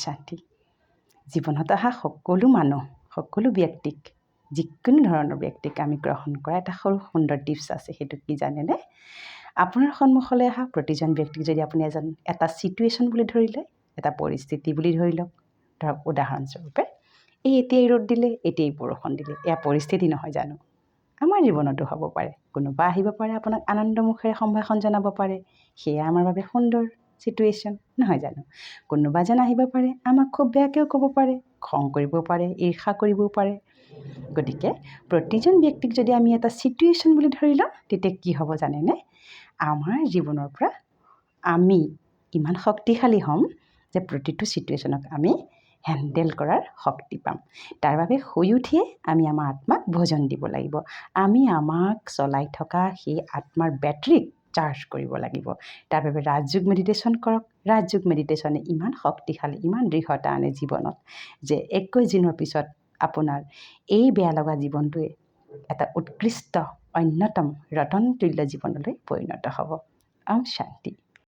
শান্তি। জীৱনত অহা সকলো মানুহ, সকলো ব্যক্তিক, যিকোনো ধৰণৰ ব্যক্তিক আমি গ্ৰহণ কৰা এটা সৰু সুন্দৰ টিপছ আছে। সেইটো কি জানেনে? আপোনাৰ সন্মুখলৈ অহা প্ৰতিজন ব্যক্তিক যদি আপুনি এটা ছিটুৱেশ্যন বুলি ধৰি লয়, এটা পৰিস্থিতি বুলি ধৰি লওক, ধৰক উদাহৰণস্বৰূপে এতিয়াই ৰ'দ দিলে, এতিয়াই বৰষুণ দিলে, এয়া পৰিস্থিতি নহয় জানো? আমাৰ জীৱনতো হ'ব পাৰে। কোনোবা আহিব পাৰে, আপোনাক আনন্দমুখেৰে সম্ভাষণ জনাব পাৰে, সেয়া আমাৰ বাবে সুন্দৰ ছিটুৱেশ্যন নহয় জানো? কোনোবা যেন আহিব পাৰে, আমাক খুব বেয়াকৈও ক'ব পাৰে, খং কৰিব পাৰে, ঈৰ্ষা কৰিবও পাৰে। গতিকে প্ৰতিজন ব্যক্তিক যদি আমি এটা ছিটুৱেশ্যন বুলি ধৰি লওঁ, তেতিয়া কি হ'ব জানেনে? আমাৰ জীৱনৰ পৰা আমি ইমান শক্তিশালী হ'ম যে প্ৰতিটো ছিটুৱেশ্যনক আমি হেণ্ডেল কৰাৰ শক্তি পাম। তাৰ বাবে শুই উঠিয়ে আমি আমাৰ আত্মাক ভোজন দিব লাগিব। আমি আমাক চলাই থকা সেই আত্মাৰ বেটাৰীক চাৰ্জ কৰিব লাগিব। তাৰ বাবে ৰাজযোগ মেডিটেশ্যন কৰক। ৰাজযোগ মেডিটেশ্যনে ইমান শক্তিশালী, ইমান দৃঢ়তা আনে জীৱনত যে 21 দিনৰ পিছত আপোনাৰ এই বেয়া লগা জীৱনটোৱে এটা উৎকৃষ্ট, অন্যতম ৰতনতুল্য জীৱনলৈ পৰিণত হ'ব। শান্তি।